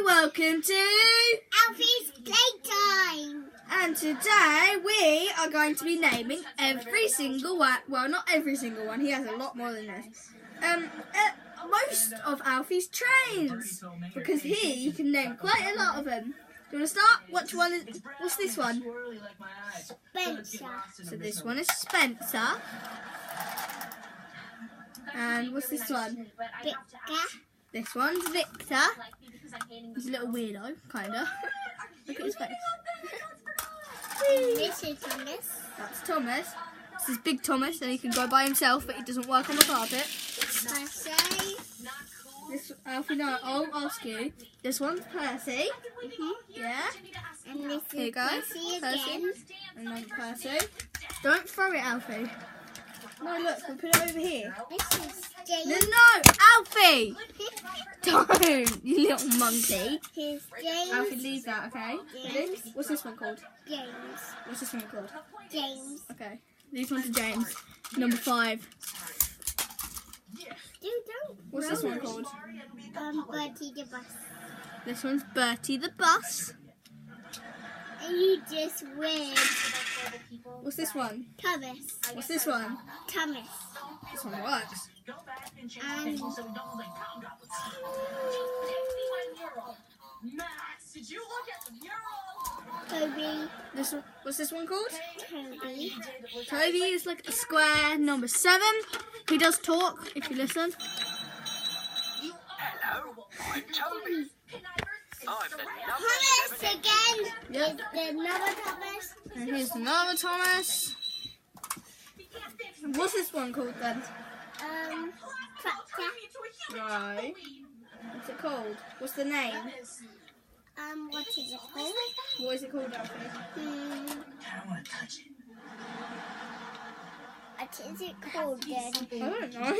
welcome to Alfie's Playtime. And today we are going to be naming every single one. Well, not every single one. He has a lot more than this. Most of Alfie's trains, because he can name quite a lot of them. Do you want to start? Which one is? What's this one? Spencer. So this one is Spencer. And what's this one? Victor. This one's Victor. He's a little weirdo, kinda. Look at his face. This is Thomas. That's Thomas. This is Big Thomas, and he can go by himself, but he doesn't work on the carpet. Percy. This Alfie, no, I'll ask you. This one's Percy. Yeah. And this Here you is go. Percy again. And then Percy. Don't throw it, Alfie. No, look, we'll put it over here. This is James. No, Alfie! Don't, you little monkey. Here's James. Alfie, leave that, okay? Ready? James. What's this one called? James. What's this one called? James. Okay. These ones are James. Number 5. Don't. What's this one called? Bertie the bus. This one's Bertie the bus. And you just win. What's this one? Thomas. What's this one? Thomas. This one works. And Toby. What's this one called? Toby. Toby is like a square. Number 7. He does talk if you listen. Hello, I'm Toby. I'm the Thomas again. Yep. There's another Thomas. And here's another Thomas. And what's this one called then? Tractor. Right. What's it called? What's the name? What is it called? What is it called, Alfie? I don't want to touch it. What is it called then? I don't know.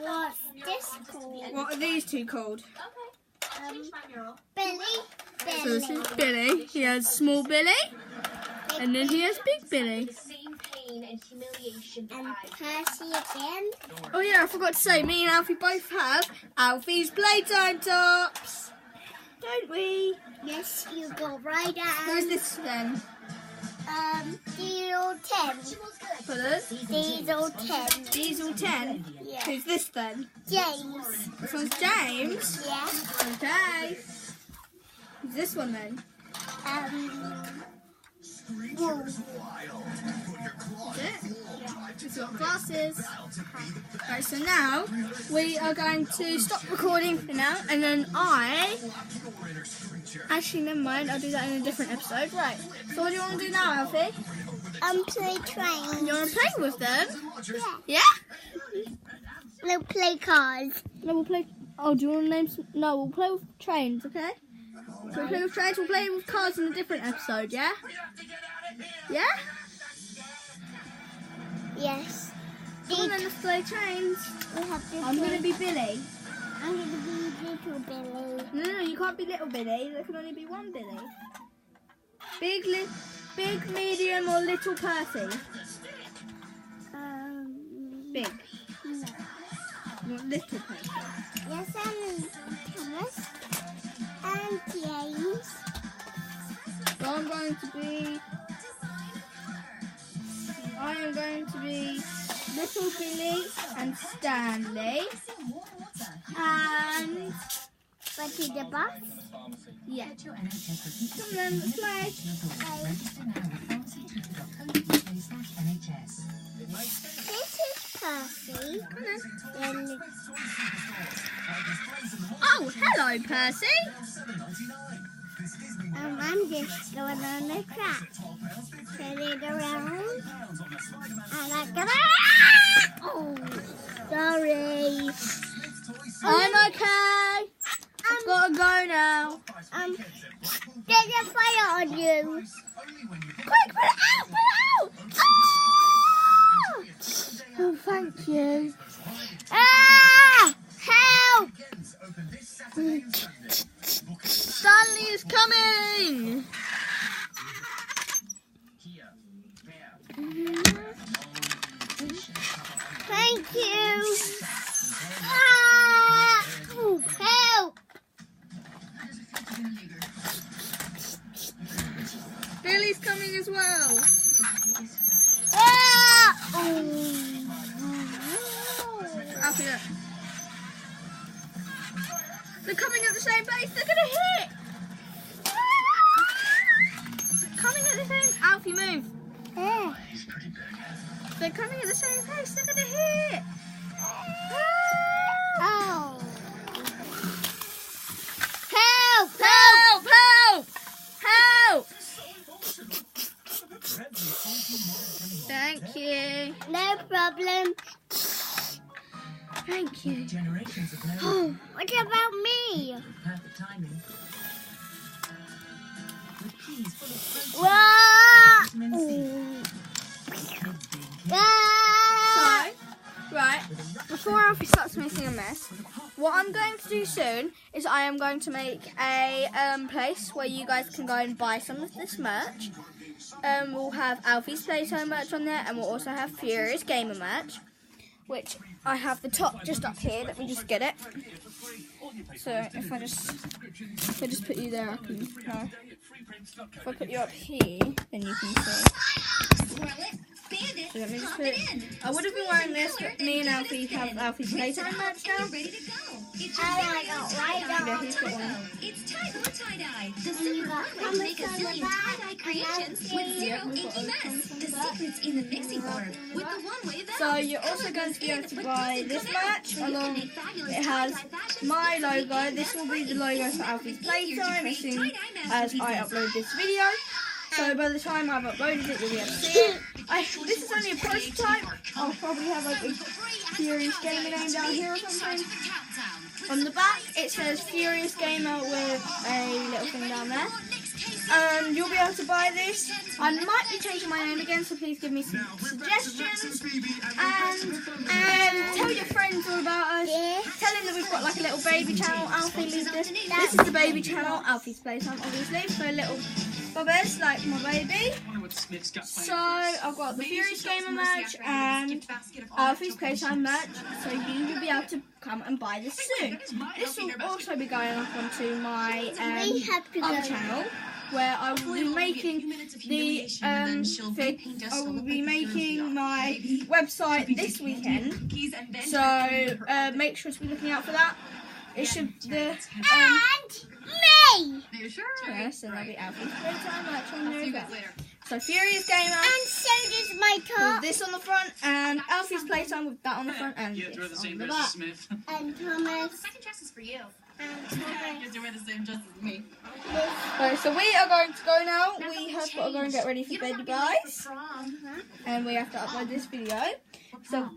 What's this called? What are these two called? Billy. So this is Billy. He has small Billy. And then he has big Billy. And Percy again. Oh yeah, I forgot to say, me and Alfie both have Alfie's Playtime tops. Don't we? Yes, you go right Who's down. this then? Diesel 10. Pardon? Diesel 10. Diesel 10. Yeah. Who's this then? James. This one's James. Yeah. Okay. Who's this one then? Wolf. Is it? He's got glasses. Right, so now we are going to stop recording for now, and then actually, never mind, I'll do that in a different episode. Right, so what do you want to do now, Alfie? Play train. You want to play with them? Yeah. Yeah? We'll play cars. No, we'll play. Oh, do you want to name some? No, we'll play with trains, okay? So we'll play with trains, we'll play with cars in a different episode, yeah? Yeah? Yes. Come on then, let's play trains. We have this I'm going to one. be Billy. I'm going to be little Billy. No, you can't be little Billy. There can only be one Billy. Big, medium, or little Percy? Big. No. You want little Percy? Yes, I'm Thomas and James. So I am going to be little Billy and Stanley. And Bertie the bus. yeah. Come on, let's play. This is Percy. Then Oh, hello, Percy. I'm just going on the track. Turn it around. And I go. Oh, sorry. I'm okay. I've got to go now. There's a fire on you. Quick, put it out, put it out. Ah! Oh, thank you. Ah! Help! Stanley is coming. Thank you. Ah! Oh, help! coming as well. Alfie, look. They're coming at the same pace. They're gonna hit. Coming at the same. Alfie, move. They're coming at the same pace. They're gonna hit. Oh. Help! Help! Help! Help! Thank you. No problem. Thank you. Generations of men. Oh, What about me? Perfect timing. With keys full of Whoa. vitamin C. so, right, before Alfie starts making a mess, what I'm going to do soon is I am going to make a place where you guys can go and buy some of this merch. We'll have Alfie's Playtime merch on there, and we'll also have Furious Gamer merch, which I have the top just up here. Let me just get it. So if I just put you there, I can. No. If I put you up here, then you can see. So let me just put it. I would have been wearing this, but me and Alfie have Alfie's Playtime merch now. Yeah, he's got one. It's tie-dye. The super formula make a zillion tie-dye creations with zero inky mess. The secret's in the mixing board with the one-way valve. So you're also going to be able to buy this merch along. It has my logo. This will be the logo for Alfie's Playtime as soon as I upload this video. So by the time I've uploaded it, you'll be able to see it. This is only a prototype. I'll probably have like a Furious Gamer name down here or something. On the back, it says Furious Gamer with a little thing down there. You'll be able to buy this. I might be changing my name again, so please give me some suggestions. And tell your friends all about us. Tell them that we've got like a little baby channel. Alfie leaves this. This is the baby channel. Alfie's Playtime, obviously, for little bobbers like my baby. So I've got the Furious Gamer merch and Alfie's Playtime merch. So you will be able to come and buy this soon. This will also be going up onto my other channel, where I will be making the I will be making my website this weekend. So make sure to be looking out for that. It should And me. yeah, so that'll be Alfie's Playtime merch on there as well. So Furious Gamer. And so does my With top. this on the front, and Alfie's Playtime with that on the front, and this on the back. And Thomas. Second dress is for you. And Thomas. You wear the same dress as me. Right, so we are going to go now. We have got to go and get ready for baby guys, and we have to upload this video,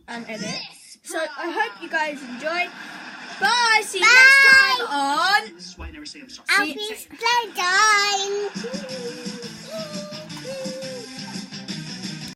and edit. So I hope you guys enjoyed. Bye. See you next time on This is why I never say I'm sorry. Alfie's Playtime.